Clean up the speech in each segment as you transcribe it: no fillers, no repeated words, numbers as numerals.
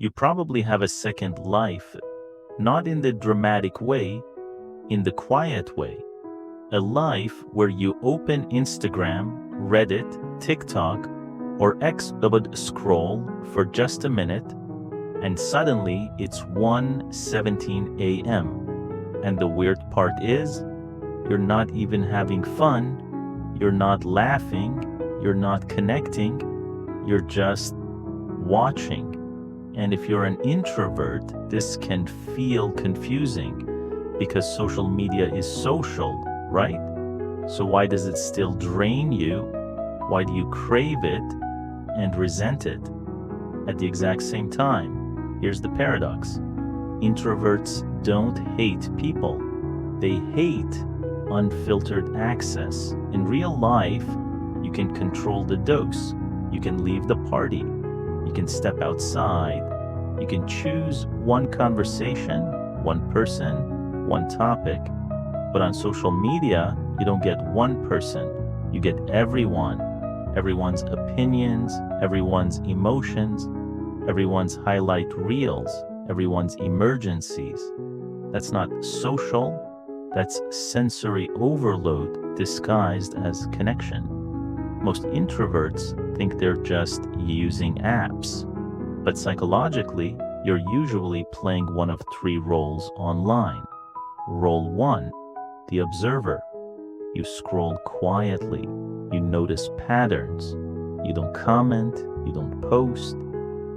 You probably have a second life, not in the dramatic way, in the quiet way. A life where you open Instagram, Reddit, TikTok, or X scroll for just a minute, and suddenly it's 1:17 a.m. And the weird part is, you're not even having fun, you're not laughing, you're not connecting, you're just watching. And if you're an introvert, this can feel confusing because social media is social, right? So why does it still drain you? Why do you crave it and resent it at the exact same time? Here's the paradox. Introverts don't hate people. They hate unfiltered access. In real life, you can control the dose. You can leave the party. You can step outside. You can choose one conversation, one person, one topic. But on social media, you don't get one person. You get everyone. Everyone's opinions, everyone's emotions, everyone's highlight reels, everyone's emergencies. That's not social. That's sensory overload disguised as connection. Most introverts think they're just using apps, but psychologically, you're usually playing one of three roles online. Role 1, the observer. You scroll quietly, you notice patterns, you don't comment, you don't post,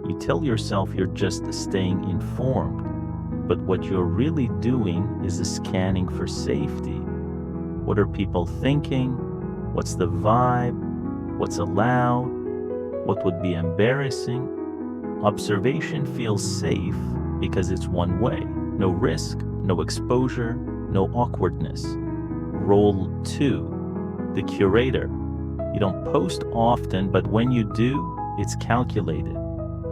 you tell yourself you're just staying informed, but what you're really doing is scanning for safety. What are people thinking? What's the vibe? What's allowed? What would be embarrassing? Observation feels safe because it's one way. No risk, no exposure, no awkwardness. Role 2, the curator. You don't post often, but when you do, it's calculated.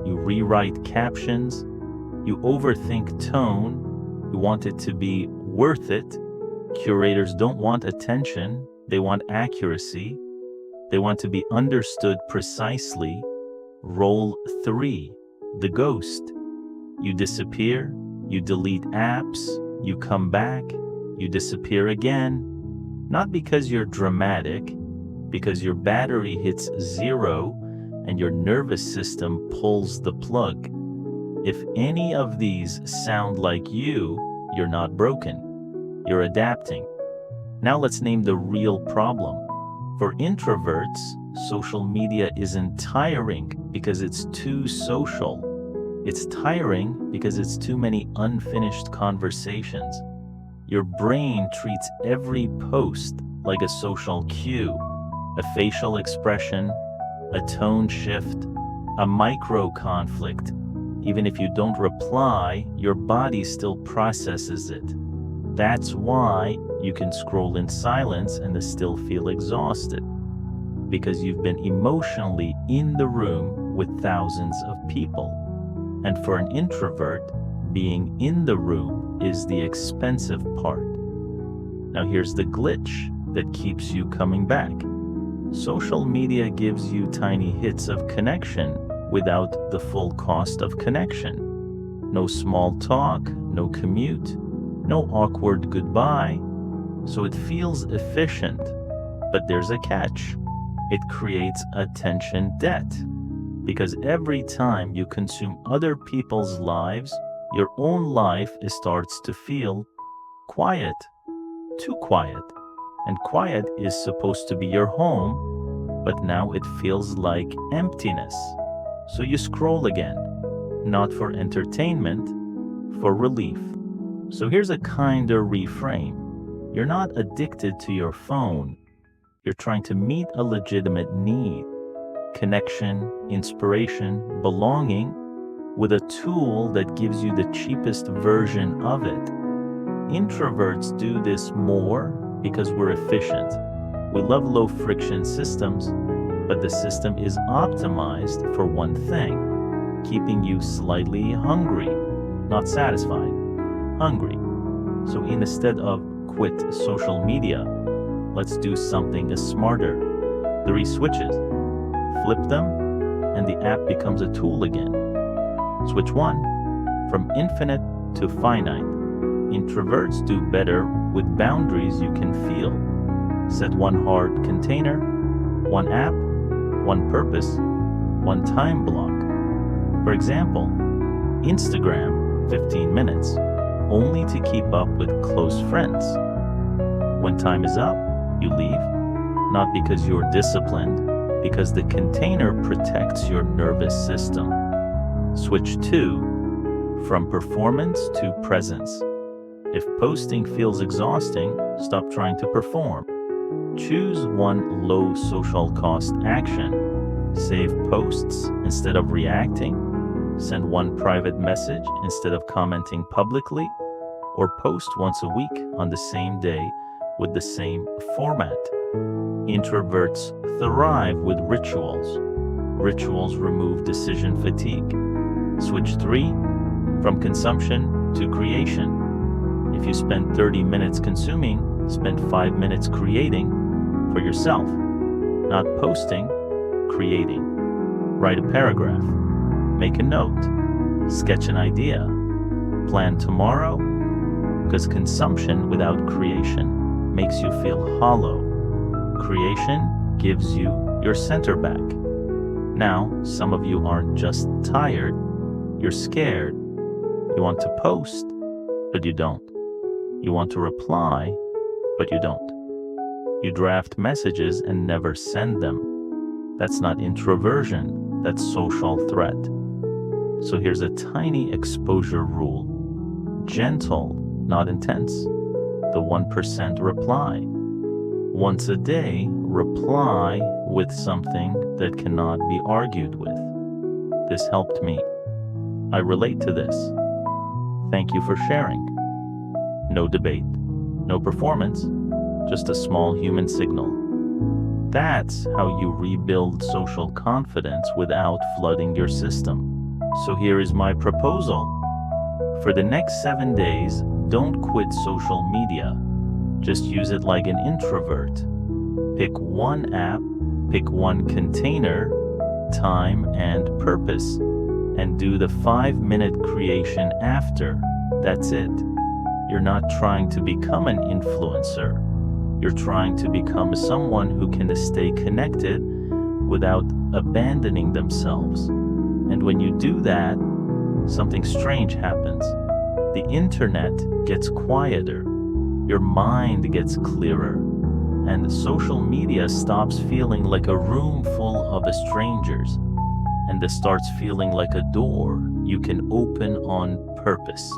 You rewrite captions, you overthink tone, you want it to be worth it. Curators don't want attention, they want accuracy. They want to be understood precisely. Role 3, the ghost. You disappear, you delete apps, you come back, you disappear again. Not because you're dramatic, because your battery hits 0 and your nervous system pulls the plug. If any of these sound like you're not broken. You're adapting. Now let's name the real problem. For introverts, social media isn't tiring because it's too social. It's tiring because it's too many unfinished conversations. Your brain treats every post like a social cue, a facial expression, a tone shift, a micro conflict. Even if you don't reply, your body still processes it. That's why you can scroll in silence and still feel exhausted, because you've been emotionally in the room with thousands of people. And for an introvert, being in the room is the expensive part. Now here's the glitch that keeps you coming back. Social media gives you tiny hits of connection without the full cost of connection. No small talk, no commute, no awkward goodbye. So it feels efficient, but there's a catch. It creates attention debt. Because every time you consume other people's lives, your own life starts to feel quiet, too quiet. And quiet is supposed to be your home, but now it feels like emptiness. So you scroll again, not for entertainment, for relief. So here's a kinder reframe. You're not addicted to your phone. You're trying to meet a legitimate need. Connection, inspiration, belonging, with a tool that gives you the cheapest version of it. Introverts do this more because we're efficient. We love low-friction systems, but the system is optimized for one thing, keeping you slightly hungry, not satisfied, hungry. So instead of quit social media, let's do something smarter. 3 switches. Flip them, and the app becomes a tool again. Switch 1. From infinite to finite. Introverts do better with boundaries you can feel. Set one hard container, one app, one purpose, one time block. For example, Instagram, 15 minutes, only to keep up with close friends. When time is up, you leave, not because you're disciplined, because the container protects your nervous system. Switch 2. From performance to presence. If posting feels exhausting, stop trying to perform. Choose one low social cost action. Save posts instead of reacting. Send one private message instead of commenting publicly. Or post once a week on the same day with the same format. Introverts thrive with rituals. Rituals remove decision fatigue. Switch 3. From consumption to creation. If you spend 30 minutes consuming, spend 5 minutes creating for yourself. Not posting, creating. Write a paragraph. Make a note. Sketch an idea. Plan tomorrow. Because consumption without creation makes you feel hollow. Creation gives you your center back. Now, some of you aren't just tired, you're scared. You want to post, but you don't. You want to reply, but you don't. You draft messages and never send them. That's not introversion, that's social threat. So here's a tiny exposure rule. Gentle, not intense. The 1% reply. Once a day, reply with something that cannot be argued with. This helped me. I relate to this. Thank you for sharing. No debate, no performance, just a small human signal. That's how you rebuild social confidence without flooding your system. So here is my proposal. For the next 7 days, don't quit social media. Just use it like an introvert. Pick one app, pick one container, time and purpose, and do the 5-minute creation after. That's it. You're not trying to become an influencer. You're trying to become someone who can stay connected without abandoning themselves. And when you do that, something strange happens. The internet gets quieter. Your mind gets clearer. And social media stops feeling like a room full of strangers. And it starts feeling like a door you can open on purpose.